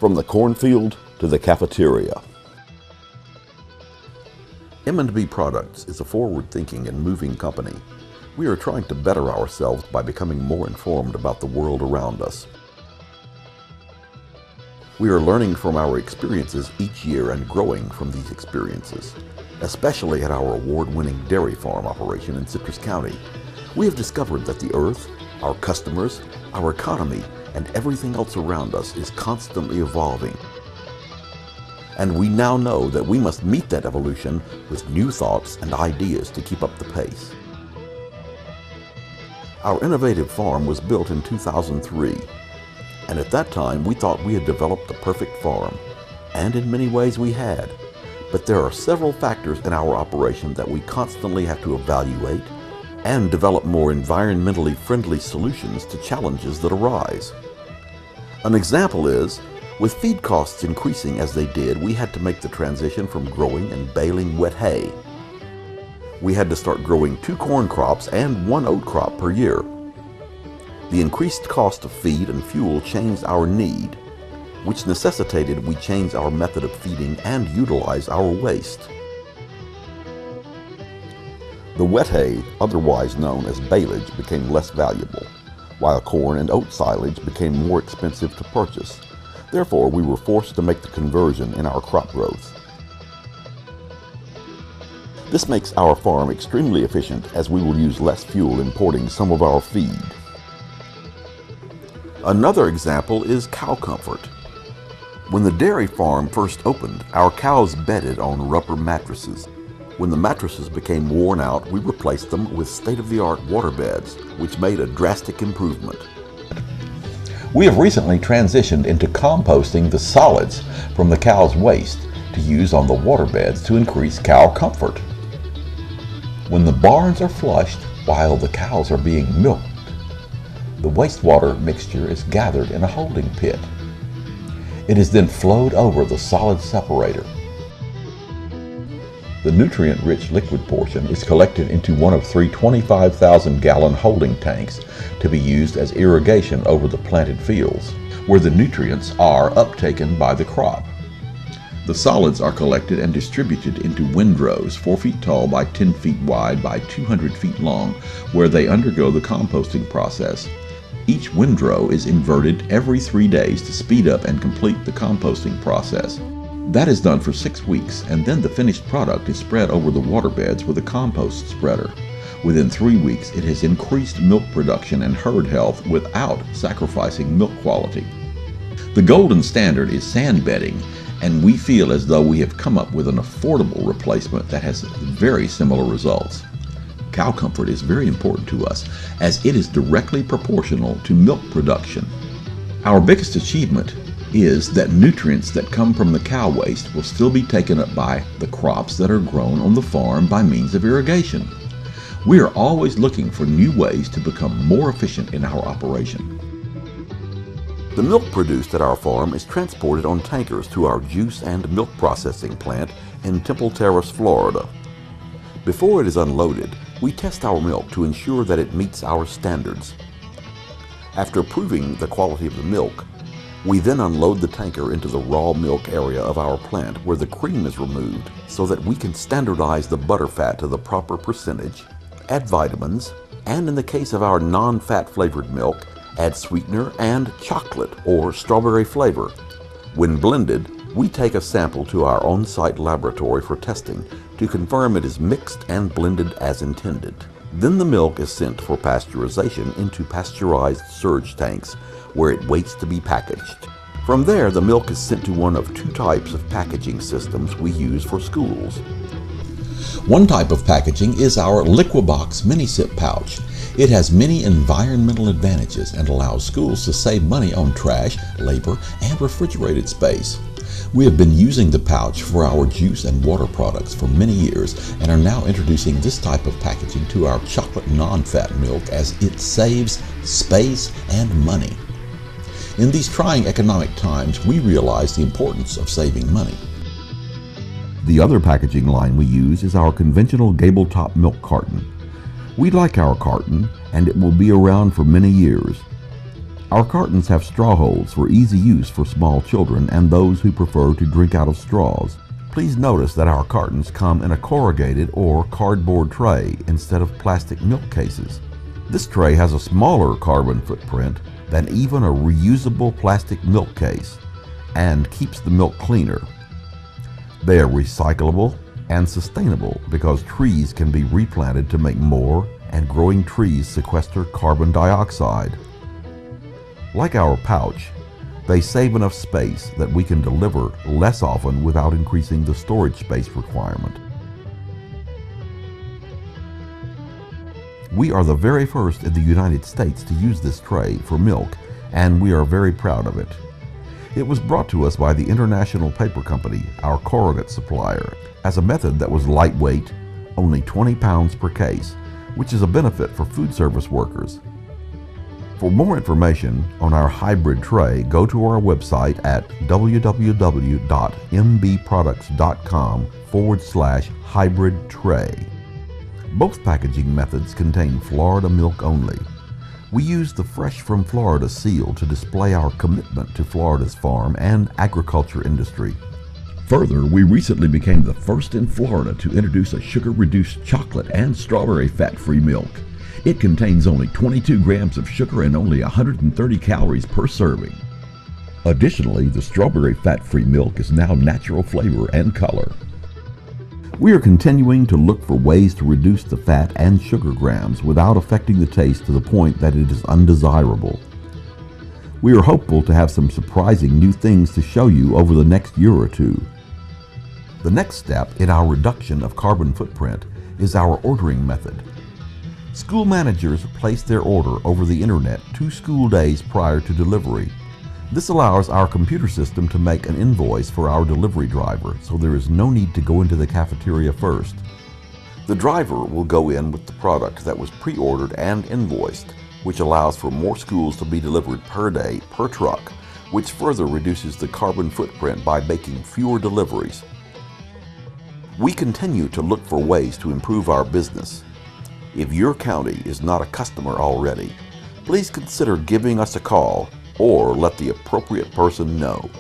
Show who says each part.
Speaker 1: From the cornfield to the cafeteria. M&B Products is a forward-thinking and moving company. We are trying to better ourselves by becoming more informed about the world around us. We are learning from our experiences each year and growing from these experiences, especially at our award-winning dairy farm operation in Citrus County. We have discovered that the earth, our customers, our economy, and everything else around us is constantly evolving. And we now know that we must meet that evolution with new thoughts and ideas to keep up the pace. Our innovative farm was built in 2003, and at that time we thought we had developed the perfect farm, and in many ways we had. But there are several factors in our operation that we constantly have to evaluate and develop more environmentally friendly solutions to challenges that arise. An example is, with feed costs increasing as they did, we had to make the transition from growing and baling wet hay. We had to start growing 2 corn crops and 1 oat crop per year. The increased cost of feed and fuel changed our need, which necessitated we change our method of feeding and utilize our waste. The wet hay, otherwise known as baleage, became less valuable, while corn and oat silage became more expensive to purchase. Therefore, we were forced to make the conversion in our crop growth. This makes our farm extremely efficient, as we will use less fuel importing some of our feed. Another example is cow comfort. When the dairy farm first opened, our cows bedded on rubber mattresses. When the mattresses became worn out, we replaced them with state-of-the-art water beds, which made a drastic improvement.
Speaker 2: We have recently transitioned into composting the solids from the cow's waste to use on the water beds to increase cow comfort. When the barns are flushed while the cows are being milked, the wastewater mixture is gathered in a holding pit. It is then flowed over the solid separator. The nutrient-rich liquid portion is collected into one of 3 25,000-gallon holding tanks to be used as irrigation over the planted fields, where the nutrients are uptaken by the crop. The solids are collected and distributed into windrows 4 feet tall by 10 feet wide by 200 feet long, where they undergo the composting process. Each windrow is inverted every 3 days to speed up and complete the composting process. That is done for 6 weeks, and then the finished product is spread over the water beds with a compost spreader. Within 3 weeks, it has increased milk production and herd health without sacrificing milk quality. The golden standard is sand bedding, and we feel as though we have come up with an affordable replacement that has very similar results. Cow comfort is very important to us, as it is directly proportional to milk production. Our biggest achievement is that nutrients that come from the cow waste will still be taken up by the crops that are grown on the farm by means of irrigation. We are always looking for new ways to become more efficient in our operation.
Speaker 1: The milk produced at our farm is transported on tankers to our juice and milk processing plant in Temple Terrace, Florida. Before it is unloaded, we test our milk to ensure that it meets our standards. After proving the quality of the milk, we then unload the tanker into the raw milk area of our plant where the cream is removed so that we can standardize the butterfat to the proper percentage, add vitamins, and in the case of our non-fat flavored milk, add sweetener and chocolate or strawberry flavor. When blended, we take a sample to our on-site laboratory for testing to confirm it is mixed and blended as intended. Then the milk is sent for pasteurization into pasteurized surge tanks where it waits to be packaged. From there, the milk is sent to one of 2 types of packaging systems we use for schools.
Speaker 2: One type of packaging is our Liquibox Mini-Sip pouch. It has many environmental advantages and allows schools to save money on trash, labor, and refrigerated space. We have been using the pouch for our juice and water products for many years and are now introducing this type of packaging to our chocolate non-fat milk as it saves space and money. In these trying economic times, we realize the importance of saving money.
Speaker 1: The other packaging line we use is our conventional gable-top milk carton. We like our carton, and it will be around for many years. Our cartons have straw holes for easy use for small children and those who prefer to drink out of straws. Please notice that our cartons come in a corrugated or cardboard tray instead of plastic milk cases. This tray has a smaller carbon footprint than even a reusable plastic milk case and keeps the milk cleaner. They are recyclable and sustainable because trees can be replanted to make more, and growing trees sequester carbon dioxide. Like our pouch, they save enough space that we can deliver less often without increasing the storage space requirement. We are the very first in the United States to use this tray for milk, and we are very proud of it. It was brought to us by the International Paper Company, our corrugate supplier, as a method that was lightweight, only 20 pounds per case, which is a benefit for food service workers. For more information on our hybrid tray, go to our website at www.mbproducts.com/hybrid tray. Both packaging methods contain Florida milk only. We use the Fresh from Florida seal to display our commitment to Florida's farm and agriculture industry.
Speaker 2: Further, we recently became the first in Florida to introduce a sugar-reduced chocolate and strawberry fat-free milk. It contains only 22 grams of sugar and only 130 calories per serving. Additionally, the strawberry fat-free milk is now natural flavor and color.
Speaker 1: We are continuing to look for ways to reduce the fat and sugar grams without affecting the taste to the point that it is undesirable. We are hopeful to have some surprising new things to show you over the next year or two. The next step in our reduction of carbon footprint is our ordering method. School managers place their order over the internet 2 school days prior to delivery. This allows our computer system to make an invoice for our delivery driver, so there is no need to go into the cafeteria first. The driver will go in with the product that was pre-ordered and invoiced, which allows for more schools to be delivered per day per truck, which further reduces the carbon footprint by making fewer deliveries. We continue to look for ways to improve our business. If your county is not a customer already, please consider giving us a call or let the appropriate person know.